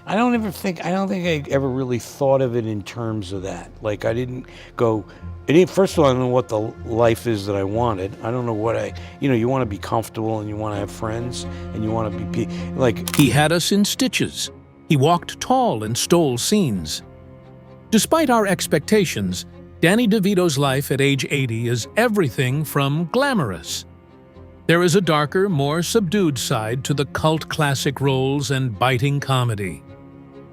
I don't think I ever really thought of it in terms of that. Like I didn't go, first of all, I don't know what the life is that I wanted. I don't know what you want to be comfortable and you want to have friends and you want to be, like. He had us in stitches. He walked tall and stole scenes. Despite our expectations, Danny DeVito's life at age 80 is everything from glamorous. There is a darker, more subdued side to the cult classic roles and biting comedy.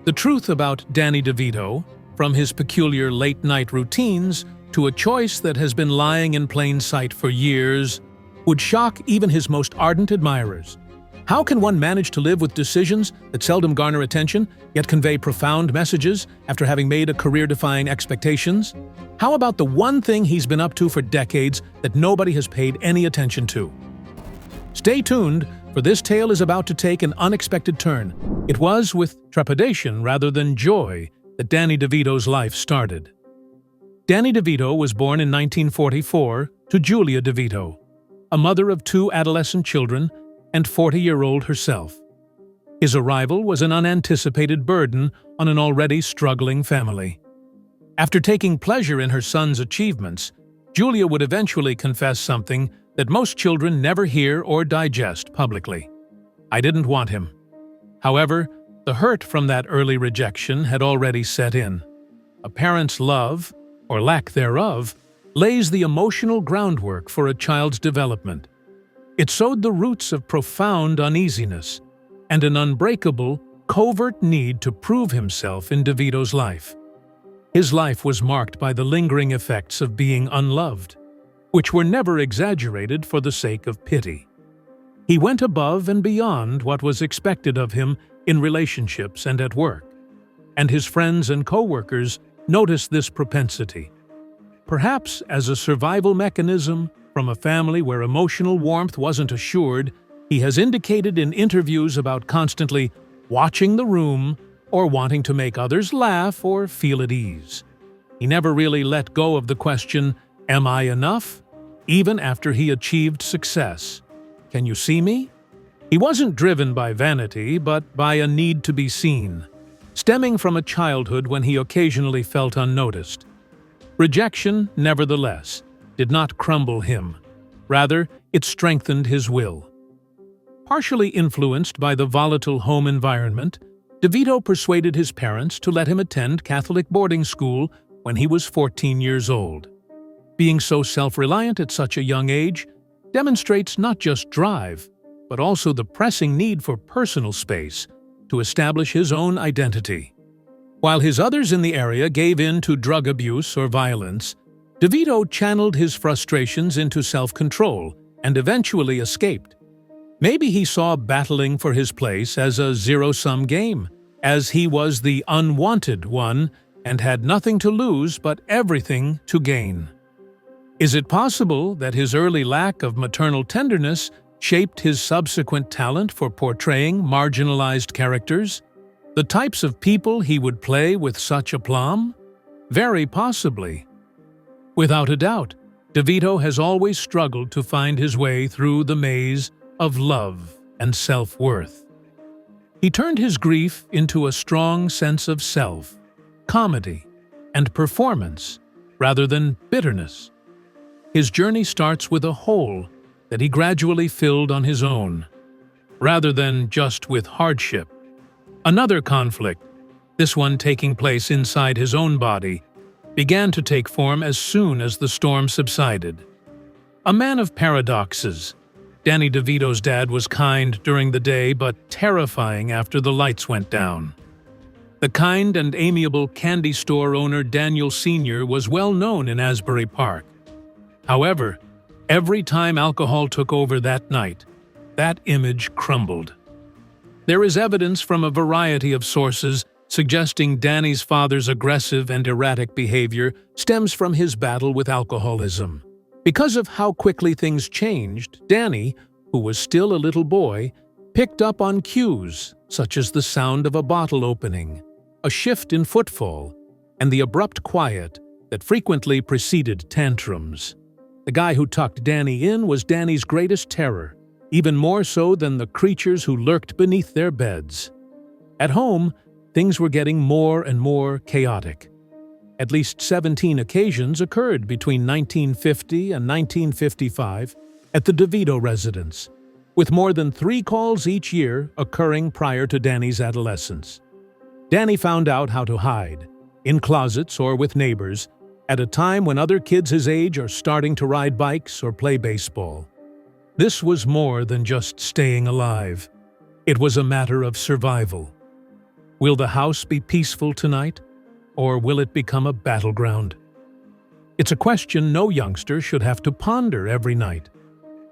The truth about Danny DeVito, from his peculiar late-night routines to a choice that has been lying in plain sight for years, would shock even his most ardent admirers. How can one manage to live with decisions that seldom garner attention, yet convey profound messages after having made a career-defying expectations? How about the one thing he's been up to for decades that nobody has paid any attention to? Stay tuned, for this tale is about to take an unexpected turn. It was with trepidation rather than joy that Danny DeVito's life started. Danny DeVito was born in 1944 to Julia DeVito, a mother of 2 adolescent children and 40-year-old herself. His arrival was an unanticipated burden on an already struggling family. After taking pleasure in her son's achievements, Julia would eventually confess something that most children never hear or digest publicly. "I didn't want him." However, the hurt from that early rejection had already set in. A parent's love, or lack thereof, lays the emotional groundwork for a child's development. It sowed the roots of profound uneasiness and an unbreakable, covert need to prove himself in DeVito's life. His life was marked by the lingering effects of being unloved, which were never exaggerated for the sake of pity. He went above and beyond what was expected of him in relationships and at work, and his friends and co-workers noticed this propensity. Perhaps as a survival mechanism from a family where emotional warmth wasn't assured, he has indicated in interviews about constantly watching the room or wanting to make others laugh or feel at ease. He never really let go of the question, "Am I enough?" even after he achieved success. "Can you see me?" He wasn't driven by vanity, but by a need to be seen, stemming from a childhood when he occasionally felt unnoticed. Rejection, nevertheless, did not crumble him. Rather, it strengthened his will. Partially influenced by the volatile home environment, DeVito persuaded his parents to let him attend Catholic boarding school when he was 14 years old. Being so self-reliant at such a young age demonstrates not just drive, but also the pressing need for personal space to establish his own identity. While his others in the area gave in to drug abuse or violence, DeVito channeled his frustrations into self-control and eventually escaped. Maybe he saw battling for his place as a zero-sum game, as he was the unwanted one and had nothing to lose but everything to gain. Is it possible that his early lack of maternal tenderness shaped his subsequent talent for portraying marginalized characters? The types of people he would play with such aplomb? Very possibly. Without a doubt, DeVito has always struggled to find his way through the maze of love and self-worth. He turned his grief into a strong sense of self, comedy, and performance, rather than bitterness. His journey starts with a hole that he gradually filled on his own, rather than just with hardship. Another conflict, this one taking place inside his own body, began to take form as soon as the storm subsided. A man of paradoxes, Danny DeVito's dad was kind during the day but terrifying after the lights went down. The kind and amiable candy store owner Daniel Sr. was well known in Asbury Park. However, every time alcohol took over that night, that image crumbled. There is evidence from a variety of sources suggesting Danny's father's aggressive and erratic behavior stems from his battle with alcoholism. Because of how quickly things changed, Danny, who was still a little boy, picked up on cues such as the sound of a bottle opening, a shift in footfall, and the abrupt quiet that frequently preceded tantrums. The guy who tucked Danny in was Danny's greatest terror, even more so than the creatures who lurked beneath their beds. At home, things were getting more and more chaotic. At least 17 occasions occurred between 1950 and 1955 at the DeVito residence, with more than 3 calls each year occurring prior to Danny's adolescence. Danny found out how to hide, in closets or with neighbors, at a time when other kids his age are starting to ride bikes or play baseball. This was more than just staying alive. It was a matter of survival. Will the house be peaceful tonight, or will it become a battleground? It's a question no youngster should have to ponder every night.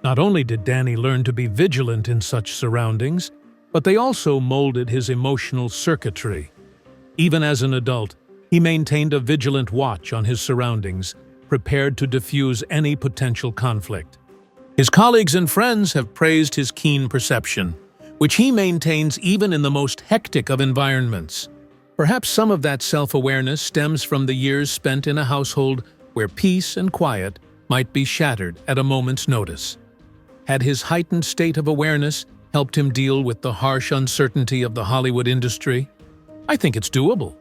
Not only did Danny learn to be vigilant in such surroundings, but they also molded his emotional circuitry. Even as an adult, he maintained a vigilant watch on his surroundings, prepared to diffuse any potential conflict. His colleagues and friends have praised his keen perception, which he maintains even in the most hectic of environments. Perhaps some of that self-awareness stems from the years spent in a household where peace and quiet might be shattered at a moment's notice. Had his heightened state of awareness helped him deal with the harsh uncertainty of the Hollywood industry? I think it's doable.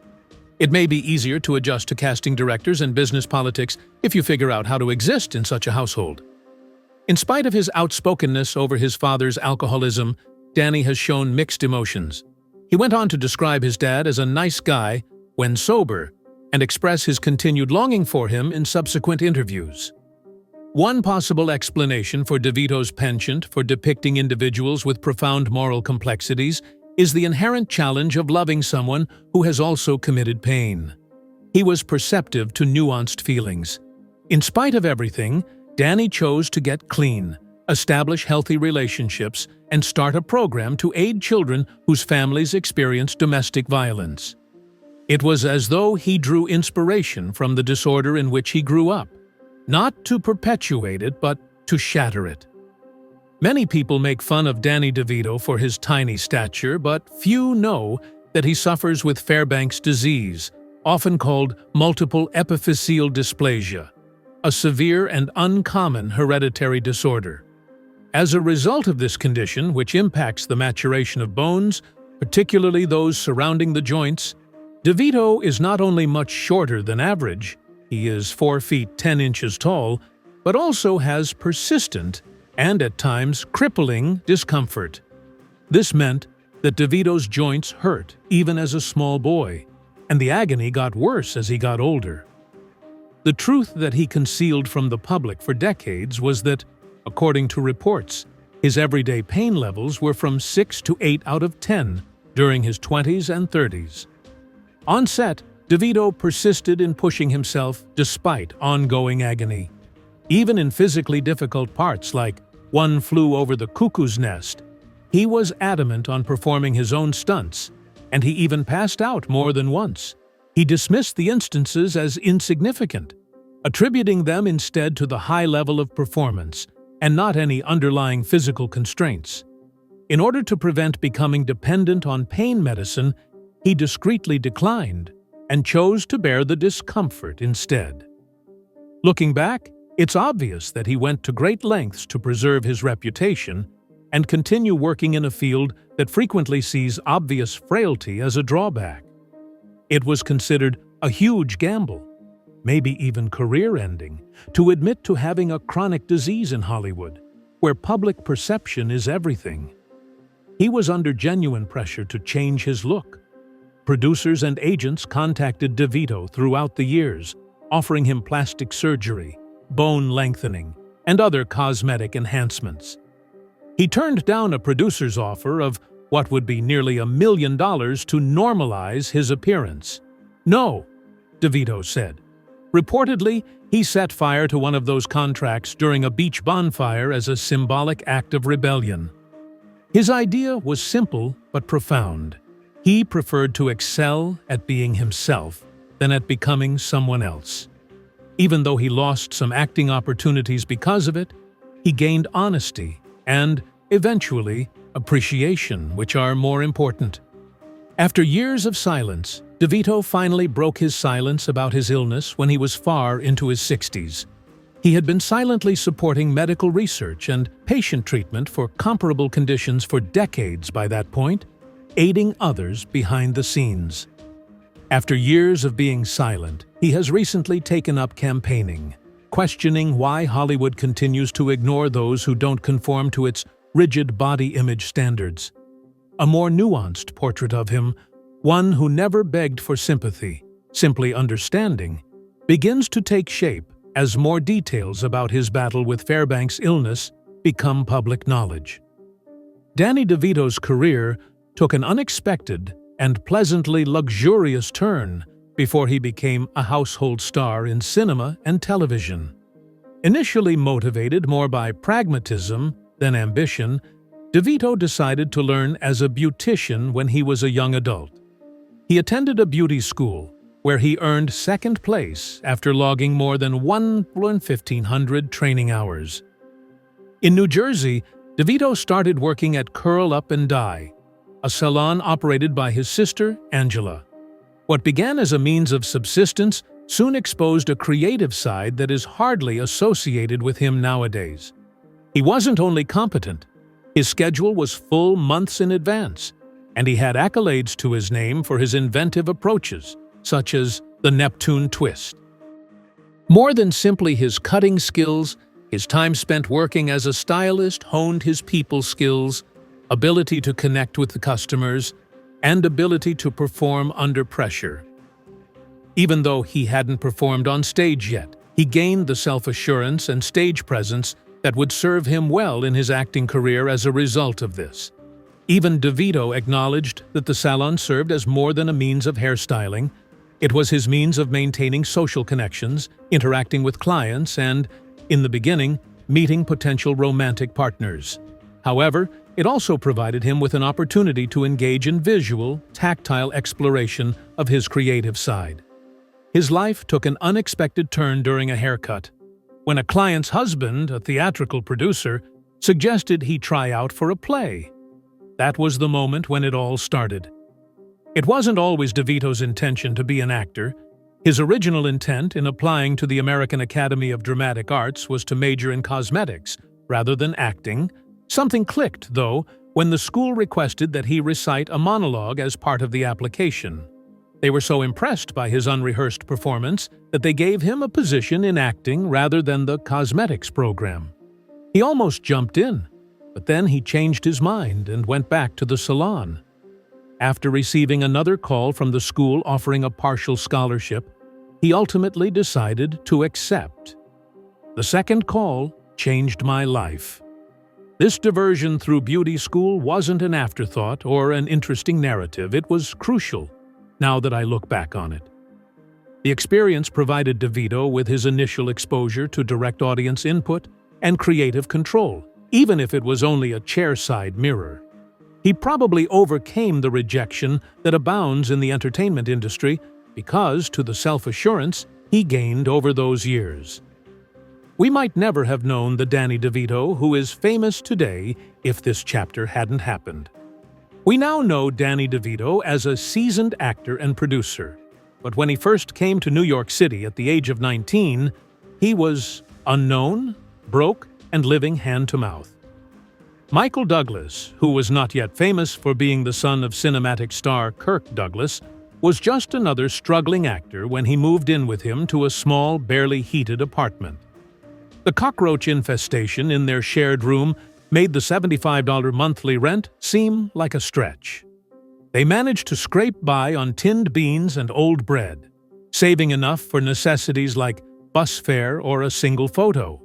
It may be easier to adjust to casting directors and business politics if you figure out how to exist in such a household. In spite of his outspokenness over his father's alcoholism, Danny has shown mixed emotions. He went on to describe his dad as a nice guy when sober and express his continued longing for him in subsequent interviews. One possible explanation for DeVito's penchant for depicting individuals with profound moral complexities is the inherent challenge of loving someone who has also committed pain. He was perceptive to nuanced feelings. In spite of everything, Danny chose to get clean, establish healthy relationships, and start a program to aid children whose families experience domestic violence. It was as though he drew inspiration from the disorder in which he grew up, not to perpetuate it, but to shatter it. Many people make fun of Danny DeVito for his tiny stature, but few know that he suffers with Fairbanks disease, often called multiple epiphyseal dysplasia, a severe and uncommon hereditary disorder. As a result of this condition, which impacts the maturation of bones, particularly those surrounding the joints, DeVito is not only much shorter than average, he is 4 feet 10 inches tall, but also has persistent and at times crippling discomfort. This meant that DeVito's joints hurt even as a small boy, and the agony got worse as he got older. The truth that he concealed from the public for decades was that, according to reports, his everyday pain levels were from 6 to 8 out of 10 during his 20s and 30s. On set, DeVito persisted in pushing himself despite ongoing agony. Even in physically difficult parts like One Flew Over the Cuckoo's Nest, he was adamant on performing his own stunts, and he even passed out more than once. He dismissed the instances as insignificant, attributing them instead to the high level of performance and not any underlying physical constraints. In order to prevent becoming dependent on pain medicine, he discreetly declined and chose to bear the discomfort instead. Looking back, it's obvious that he went to great lengths to preserve his reputation and continue working in a field that frequently sees obvious frailty as a drawback. It was considered a huge gamble, maybe even career-ending, to admit to having a chronic disease in Hollywood, where public perception is everything. He was under genuine pressure to change his look. Producers and agents contacted DeVito throughout the years, offering him plastic surgery, bone lengthening, and other cosmetic enhancements. He turned down a producer's offer of what would be nearly $1 million to normalize his appearance. "No," DeVito said. Reportedly, he set fire to one of those contracts during a beach bonfire as a symbolic act of rebellion. His idea was simple but profound. He preferred to excel at being himself than at becoming someone else. Even though he lost some acting opportunities because of it, he gained honesty and, eventually, appreciation, which are more important. After years of silence, DeVito finally broke his silence about his illness when he was far into his 60s. He had been silently supporting medical research and patient treatment for comparable conditions for decades by that point, aiding others behind the scenes. After years of being silent, he has recently taken up campaigning, questioning why Hollywood continues to ignore those who don't conform to its rigid body image standards. A more nuanced portrait of him, one who never begged for sympathy, simply understanding, begins to take shape as more details about his battle with Fairbanks' illness become public knowledge. Danny DeVito's career took an unexpected and pleasantly luxurious turn before he became a household star in cinema and television. Initially motivated more by pragmatism than ambition, DeVito decided to learn as a beautician when he was a young adult. He attended a beauty school where he earned second place after logging more than 1,500 training hours. In New Jersey, DeVito started working at Curl Up and Dye, a salon operated by his sister, Angela. What began as a means of subsistence soon exposed a creative side that is hardly associated with him nowadays. He wasn't only competent, his schedule was full months in advance, and he had accolades to his name for his inventive approaches, such as the Neptune twist. More than simply his cutting skills, his time spent working as a stylist honed his people skills, ability to connect with the customers, and ability to perform under pressure. Even though he hadn't performed on stage yet, he gained the self-assurance and stage presence that would serve him well in his acting career as a result of this. Even DeVito acknowledged that the salon served as more than a means of hairstyling. It was his means of maintaining social connections, interacting with clients, and, in the beginning, meeting potential romantic partners. However, it also provided him with an opportunity to engage in visual, tactile exploration of his creative side. His life took an unexpected turn during a haircut, when a client's husband, a theatrical producer, suggested he try out for a play. That was the moment when it all started. It wasn't always DeVito's intention to be an actor. His original intent in applying to the American Academy of Dramatic Arts was to major in cosmetics rather than acting. Something clicked, though, when the school requested that he recite a monologue as part of the application. They were so impressed by his unrehearsed performance that they gave him a position in acting rather than the cosmetics program. He almost jumped in, but then he changed his mind and went back to the salon. After receiving another call from the school offering a partial scholarship, he ultimately decided to accept. The second call changed my life. This diversion through beauty school wasn't an afterthought or an interesting narrative. It was crucial, now that I look back on it. The experience provided DeVito with his initial exposure to direct audience input and creative control, even if it was only a chairside mirror. He probably overcame the rejection that abounds in the entertainment industry because, to the self-assurance he gained over those years. We might never have known the Danny DeVito who is famous today if this chapter hadn't happened. We now know Danny DeVito as a seasoned actor and producer, but when he first came to New York City at the age of 19, he was unknown, broke, and living hand-to-mouth. Michael Douglas, who was not yet famous for being the son of cinematic star Kirk Douglas, was just another struggling actor when he moved in with him to a small, barely heated apartment. The cockroach infestation in their shared room made the $75 monthly rent seem like a stretch. They managed to scrape by on tinned beans and old bread, saving enough for necessities like bus fare or a single photo.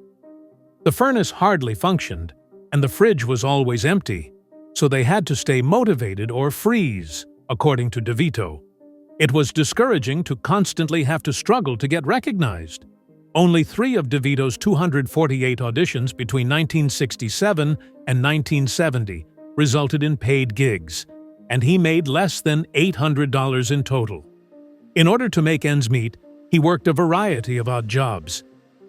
The furnace hardly functioned, and the fridge was always empty, so they had to stay motivated or freeze, according to DeVito. It was discouraging to constantly have to struggle to get recognized. Only 3 of DeVito's 248 auditions between 1967 and 1970 resulted in paid gigs, and he made less than $800 in total. In order to make ends meet, he worked a variety of odd jobs.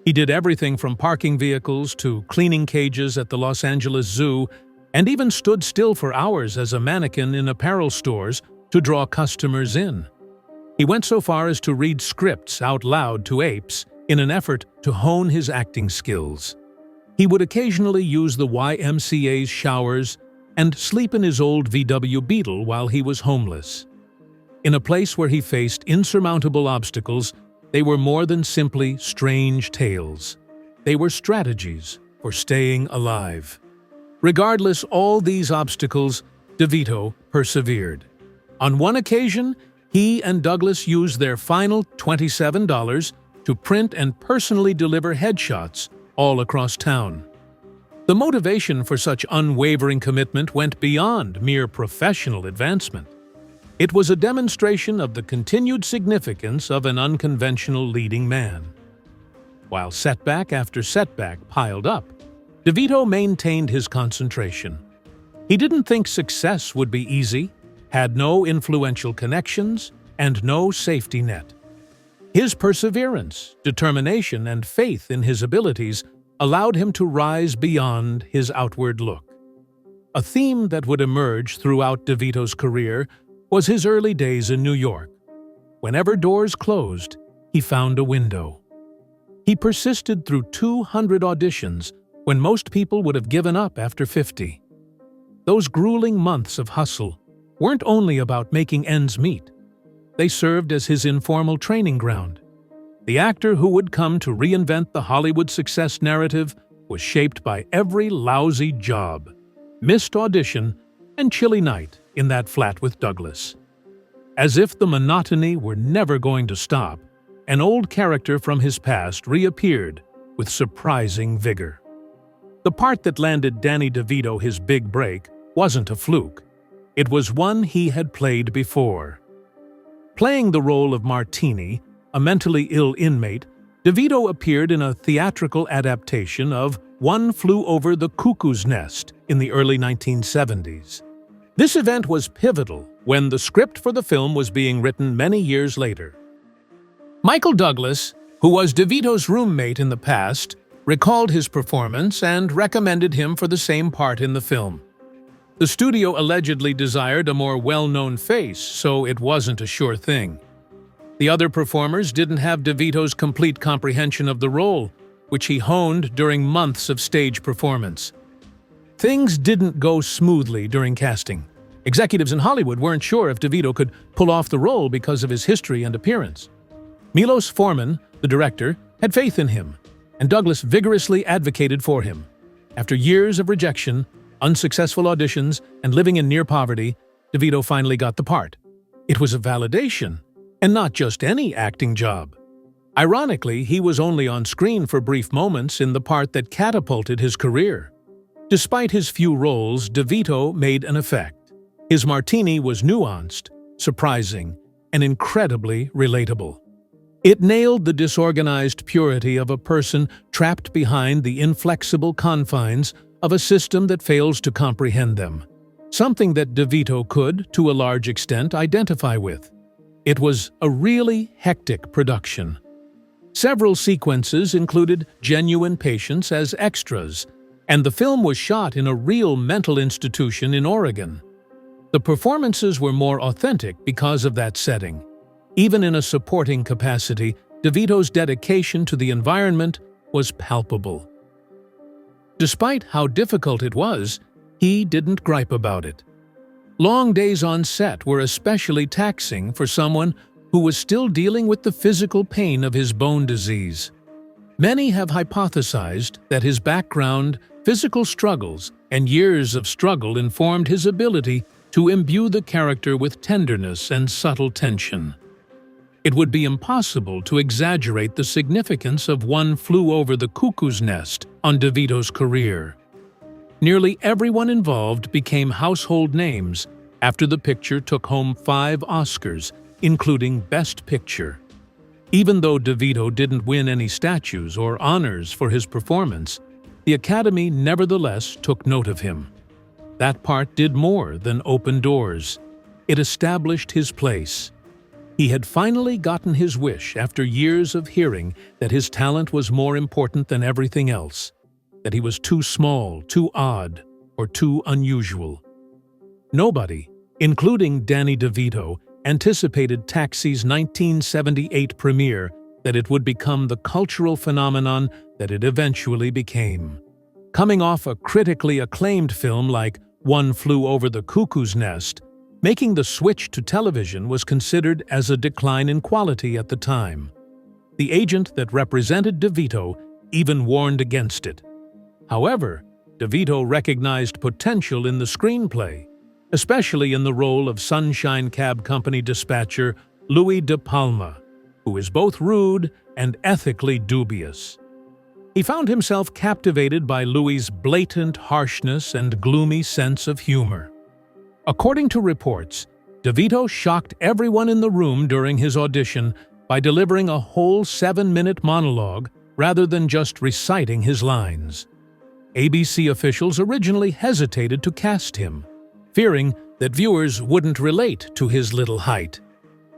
He did everything from parking vehicles to cleaning cages at the Los Angeles Zoo, and even stood still for hours as a mannequin in apparel stores to draw customers in. He went so far as to read scripts out loud to apes in an effort to hone his acting skills. He would occasionally use the YMCA's showers and sleep in his old VW Beetle while he was homeless. In a place where he faced insurmountable obstacles, they were more than simply strange tales. They were strategies for staying alive. Regardless all these obstacles, DeVito persevered. On one occasion, he and Douglas used their final $27 to print and personally deliver headshots all across town. The motivation for such unwavering commitment went beyond mere professional advancement. It was a demonstration of the continued significance of an unconventional leading man. While setback after setback piled up, DeVito maintained his concentration. He didn't think success would be easy, had no influential connections, and no safety net. His perseverance, determination, and faith in his abilities allowed him to rise beyond his outward look. A theme that would emerge throughout DeVito's career was his early days in New York. Whenever doors closed, he found a window. He persisted through 200 auditions when most people would have given up after 50. Those grueling months of hustle weren't only about making ends meet. They served as his informal training ground. The actor who would come to reinvent the Hollywood success narrative was shaped by every lousy job, missed audition, and chilly night in that flat with Douglas. As if the monotony were never going to stop, an old character from his past reappeared with surprising vigor. The part that landed Danny DeVito his big break wasn't a fluke. It was one he had played before. Playing the role of Martini, a mentally ill inmate, DeVito appeared in a theatrical adaptation of One Flew Over the Cuckoo's Nest in the early 1970s. This event was pivotal when the script for the film was being written many years later. Michael Douglas, who was DeVito's roommate in the past, recalled his performance and recommended him for the same part in the film. The studio allegedly desired a more well-known face, so it wasn't a sure thing. The other performers didn't have DeVito's complete comprehension of the role, which he honed during months of stage performance. Things didn't go smoothly during casting. Executives in Hollywood weren't sure if DeVito could pull off the role because of his history and appearance. Milos Forman, the director, had faith in him, and Douglas vigorously advocated for him. After years of rejection, unsuccessful auditions, and living in near poverty, DeVito finally got the part. It was a validation, and not just any acting job. Ironically, he was only on screen for brief moments in the part that catapulted his career. Despite his few roles, DeVito made an effect. His Martini was nuanced, surprising, and incredibly relatable. It nailed the disorganized purity of a person trapped behind the inflexible confines of a system that fails to comprehend them, something that DeVito could, to a large extent, identify with. It was a really hectic production. Several sequences included genuine patients as extras, and the film was shot in a real mental institution in Oregon. The performances were more authentic because of that setting. Even in a supporting capacity, DeVito's dedication to the environment was palpable. Despite how difficult it was, he didn't gripe about it. Long days on set were especially taxing for someone who was still dealing with the physical pain of his bone disease. Many have hypothesized that his background, physical struggles, and years of struggle informed his ability to imbue the character with tenderness and subtle tension. It would be impossible to exaggerate the significance of One Flew Over the Cuckoo's Nest on DeVito's career. Nearly everyone involved became household names after the picture took home 5 Oscars, including Best Picture. Even though DeVito didn't win any statues or honors for his performance, the Academy nevertheless took note of him. That part did more than open doors. It established his place. He had finally gotten his wish after years of hearing that his talent was more important than everything else, that he was too small, too odd, or too unusual. Nobody, including Danny DeVito, anticipated Taxi's 1978 premiere that it would become the cultural phenomenon that it eventually became. Coming off a critically acclaimed film like One Flew Over the Cuckoo's Nest, making the switch to television was considered as a decline in quality at the time. The agent that represented DeVito even warned against it. However, DeVito recognized potential in the screenplay, especially in the role of Sunshine Cab Company dispatcher Louis De Palma, who is both rude and ethically dubious. He found himself captivated by Louis's blatant harshness and gloomy sense of humor. According to reports, DeVito shocked everyone in the room during his audition by delivering a whole 7-minute monologue rather than just reciting his lines. ABC officials originally hesitated to cast him, fearing that viewers wouldn't relate to his little height.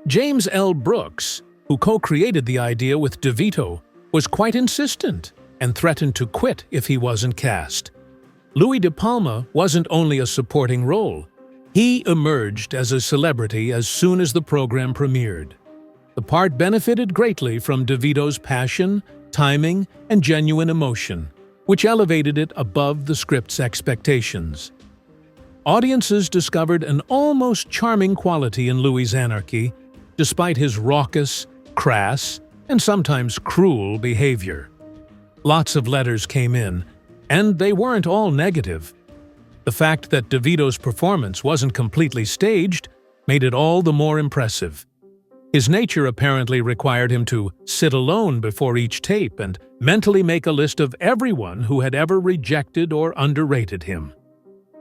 James L. Brooks, who co-created the idea with DeVito, was quite insistent and threatened to quit if he wasn't cast. Louis De Palma wasn't only a supporting role. He emerged as a celebrity as soon as the program premiered. The part benefited greatly from DeVito's passion, timing, and genuine emotion, which elevated it above the script's expectations. Audiences discovered an almost charming quality in Louis's anarchy, despite his raucous, crass, and sometimes cruel behavior. Lots of letters came in, and they weren't all negative. The fact that DeVito's performance wasn't completely staged made it all the more impressive. His nature apparently required him to sit alone before each tape and mentally make a list of everyone who had ever rejected or underrated him.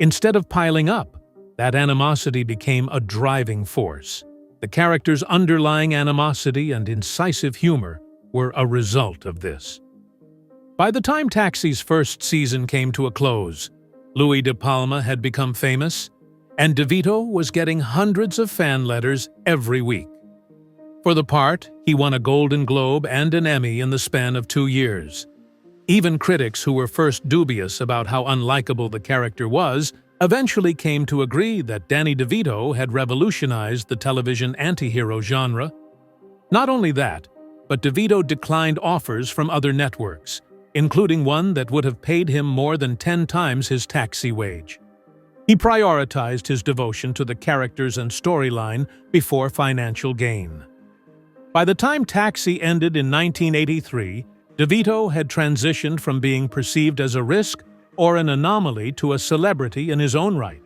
Instead of piling up, that animosity became a driving force. The character's underlying animosity and incisive humor were a result of this. By the time Taxi's first season came to a close, Louis De Palma had become famous, and DeVito was getting hundreds of fan letters every week. For the part, he won a Golden Globe and an Emmy in the span of 2 years. Even critics who were first dubious about how unlikable the character was eventually came to agree that Danny DeVito had revolutionized the television anti-hero genre. Not only that, but DeVito declined offers from other networks, including one that would have paid him more than 10 times his Taxi wage. He prioritized his devotion to the characters and storyline before financial gain. By the time Taxi ended in 1983, DeVito had transitioned from being perceived as a risk or an anomaly to a celebrity in his own right.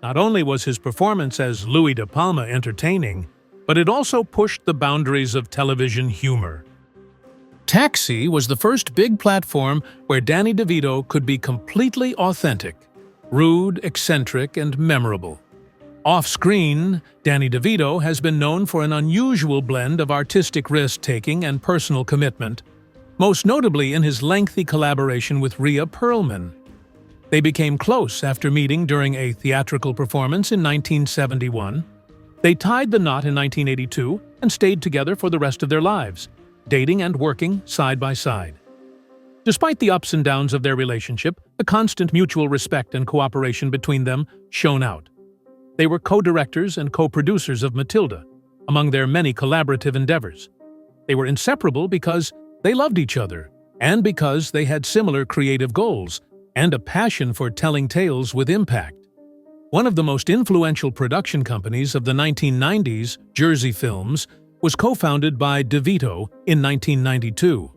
Not only was his performance as Louis De Palma entertaining, but it also pushed the boundaries of television humor. Taxi was the first big platform where Danny DeVito could be completely authentic, rude, eccentric, and memorable. Off-screen, Danny DeVito has been known for an unusual blend of artistic risk-taking and personal commitment, most notably in his lengthy collaboration with Rhea Perlman. They became close after meeting during a theatrical performance in 1971. They tied the knot in 1982 and stayed together for the rest of their lives, dating and working side by side. Despite the ups and downs of their relationship, the constant mutual respect and cooperation between them shone out. They were co-directors and co-producers of Matilda, among their many collaborative endeavors. They were inseparable because they loved each other, and because they had similar creative goals and a passion for telling tales with impact. One of the most influential production companies of the 1990s, Jersey Films, was co-founded by DeVito in 1992.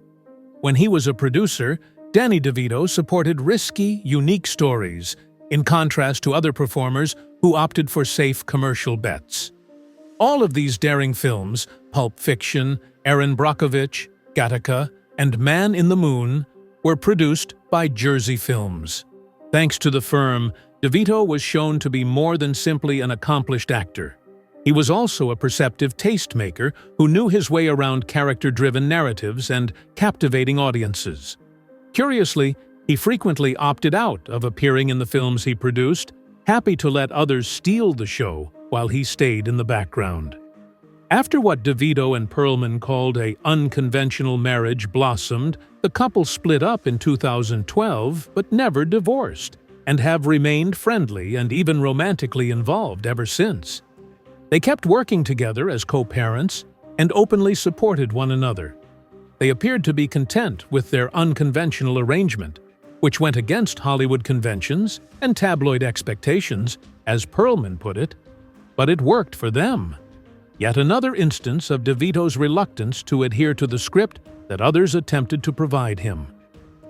When he was a producer, Danny DeVito supported risky, unique stories, in contrast to other performers who opted for safe commercial bets. All of these daring films, Pulp Fiction, Erin Brockovich, Gattaca, and Man in the Moon, were produced by Jersey Films. Thanks to the firm, DeVito was shown to be more than simply an accomplished actor. He was also a perceptive tastemaker who knew his way around character-driven narratives and captivating audiences. Curiously, he frequently opted out of appearing in the films he produced, happy to let others steal the show while he stayed in the background. After what DeVito and Perlman called an unconventional marriage blossomed, the couple split up in 2012 but never divorced, and have remained friendly and even romantically involved ever since. They kept working together as co-parents and openly supported one another. They appeared to be content with their unconventional arrangement, which went against Hollywood conventions and tabloid expectations, as Perlman put it, but it worked for them. Yet another instance of DeVito's reluctance to adhere to the script that others attempted to provide him.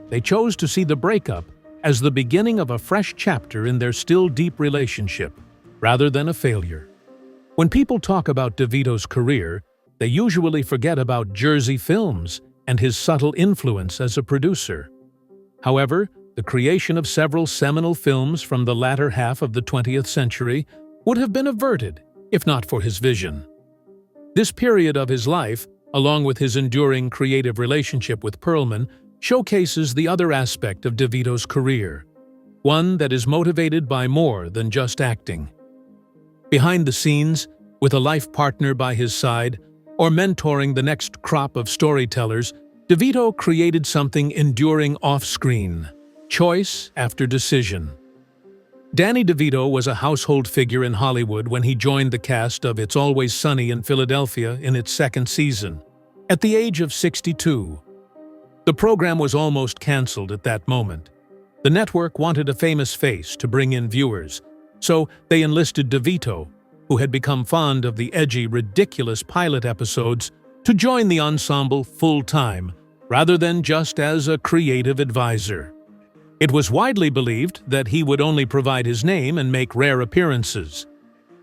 They chose to see the breakup as the beginning of a fresh chapter in their still deep relationship, rather than a failure. When people talk about DeVito's career, they usually forget about Jersey films and his subtle influence as a producer. However, the creation of several seminal films from the latter half of the 20th century would have been averted if not for his vision. This period of his life, along with his enduring creative relationship with Perlman, showcases the other aspect of DeVito's career, one that is motivated by more than just acting. Behind the scenes, with a life partner by his side, or mentoring the next crop of storytellers, DeVito created something enduring off-screen, choice after decision. Danny DeVito was a household figure in Hollywood when he joined the cast of It's Always Sunny in Philadelphia in its second season, at the age of 62. The program was almost canceled at that moment. The network wanted a famous face to bring in viewers, so they enlisted DeVito, who had become fond of the edgy, ridiculous pilot episodes, to join the ensemble full-time, rather than just as a creative advisor. It was widely believed that he would only provide his name and make rare appearances.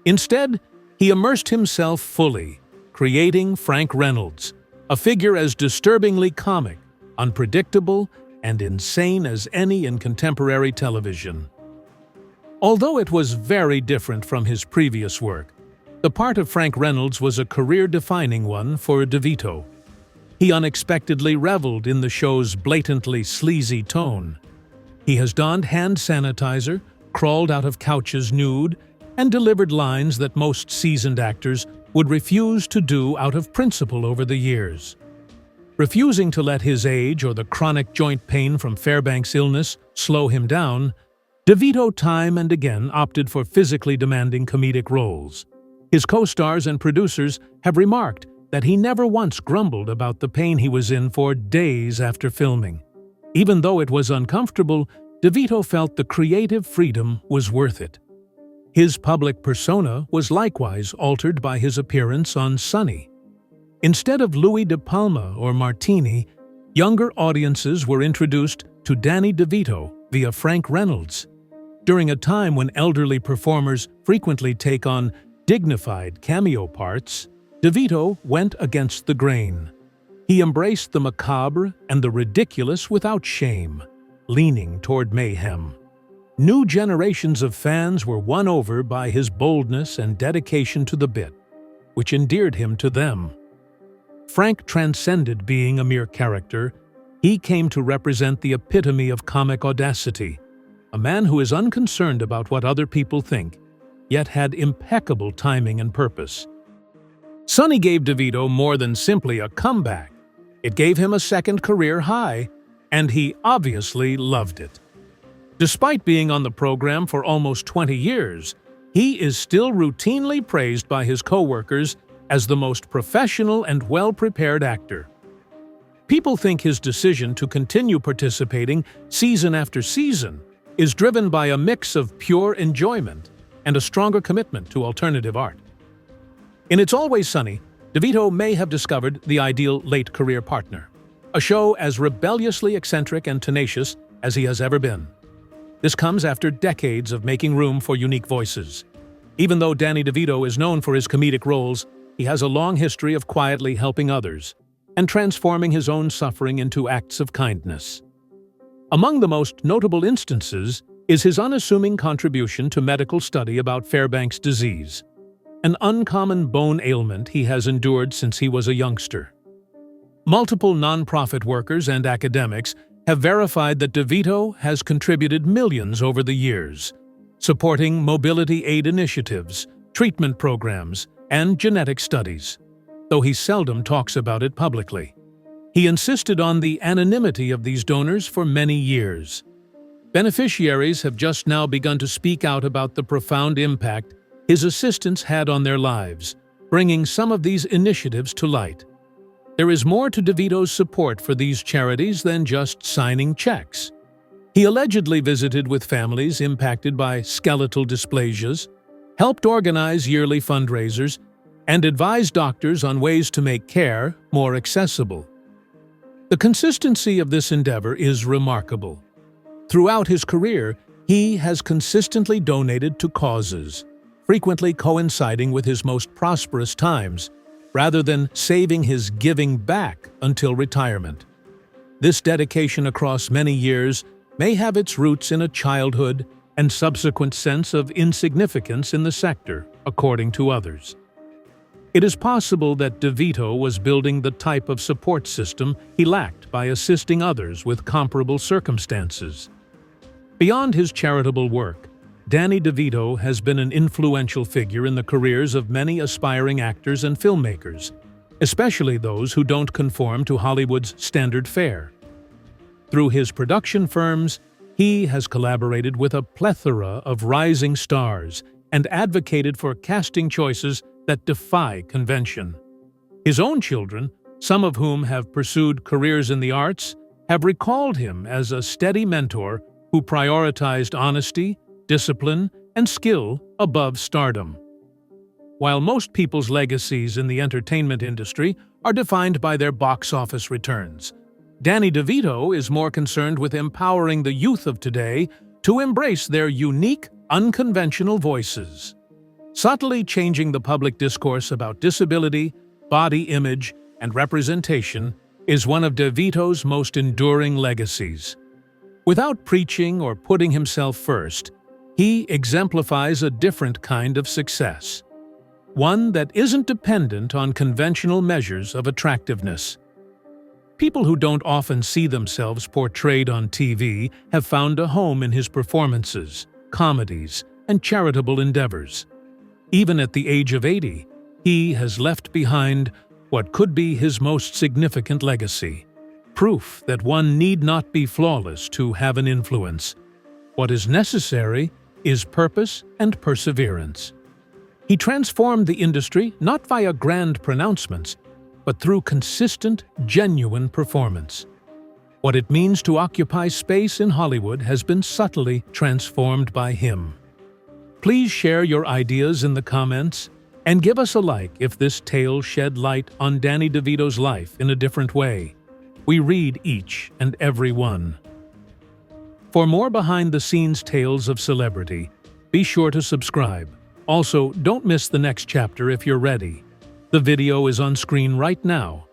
Instead, he immersed himself fully, creating Frank Reynolds, a figure as disturbingly comic, unpredictable, and insane as any in contemporary television. Although it was very different from his previous work, the part of Frank Reynolds was a career-defining one for DeVito. He unexpectedly reveled in the show's blatantly sleazy tone. He has donned hand sanitizer, crawled out of couches nude, and delivered lines that most seasoned actors would refuse to do out of principle over the years. Refusing to let his age or the chronic joint pain from Fairbanks' illness slow him down, DeVito time and again opted for physically demanding comedic roles. His co-stars and producers have remarked that he never once grumbled about the pain he was in for days after filming. Even though it was uncomfortable, DeVito felt the creative freedom was worth it. His public persona was likewise altered by his appearance on Sunny. Instead of Louis De Palma or Martini, younger audiences were introduced to Danny DeVito via Frank Reynolds. During a time when elderly performers frequently take on dignified cameo parts, DeVito went against the grain. He embraced the macabre and the ridiculous without shame, leaning toward mayhem. New generations of fans were won over by his boldness and dedication to the bit, which endeared him to them. Frank transcended being a mere character. He came to represent the epitome of comic audacity, a man who is unconcerned about what other people think, yet had impeccable timing and purpose. Sunny gave DeVito more than simply a comeback. It gave him a second career high, and he obviously loved it. Despite being on the program for almost 20 years, he is still routinely praised by his coworkers as the most professional and well-prepared actor. People think his decision to continue participating season after season is driven by a mix of pure enjoyment and a stronger commitment to alternative art. In It's Always Sunny, DeVito may have discovered the ideal late-career partner, a show as rebelliously eccentric and tenacious as he has ever been. This comes after decades of making room for unique voices. Even though Danny DeVito is known for his comedic roles, he has a long history of quietly helping others and transforming his own suffering into acts of kindness. Among the most notable instances is his unassuming contribution to medical study about Fairbanks' disease, an uncommon bone ailment he has endured since he was a youngster. Multiple nonprofit workers and academics have verified that DeVito has contributed millions over the years, supporting mobility aid initiatives, treatment programs, and genetic studies, though he seldom talks about it publicly. He insisted on the anonymity of these donors for many years. Beneficiaries have just now begun to speak out about the profound impact his assistance had on their lives, bringing some of these initiatives to light. There is more to DeVito's support for these charities than just signing checks. He allegedly visited with families impacted by skeletal dysplasias, helped organize yearly fundraisers, and advised doctors on ways to make care more accessible. The consistency of this endeavor is remarkable. Throughout his career, he has consistently donated to causes, frequently coinciding with his most prosperous times, rather than saving his giving back until retirement. This dedication across many years may have its roots in a childhood and subsequent sense of insignificance in the sector, according to others. It is possible that DeVito was building the type of support system he lacked by assisting others with comparable circumstances. Beyond his charitable work, Danny DeVito has been an influential figure in the careers of many aspiring actors and filmmakers, especially those who don't conform to Hollywood's standard fare. Through his production firms, he has collaborated with a plethora of rising stars and advocated for casting choices that defy convention. His own children, some of whom have pursued careers in the arts, have recalled him as a steady mentor who prioritized honesty, discipline, and skill above stardom. While most people's legacies in the entertainment industry are defined by their box office returns, Danny DeVito is more concerned with empowering the youth of today to embrace their unique, unconventional voices. Subtly changing the public discourse about disability, body image, and representation is one of DeVito's most enduring legacies. Without preaching or putting himself first, he exemplifies a different kind of success, one that isn't dependent on conventional measures of attractiveness. People who don't often see themselves portrayed on TV have found a home in his performances, comedies, and charitable endeavors. Even at the age of 80, he has left behind what could be his most significant legacy, proof that one need not be flawless to have an influence. What is necessary is purpose and perseverance. He transformed the industry not via grand pronouncements, but through consistent, genuine performance. What it means to occupy space in Hollywood has been subtly transformed by him. Please share your ideas in the comments and give us a like if this tale shed light on Danny DeVito's life in a different way. We read each and every one. For more behind-the-scenes tales of celebrity, be sure to subscribe. Also, don't miss the next chapter if you're ready. The video is on screen right now.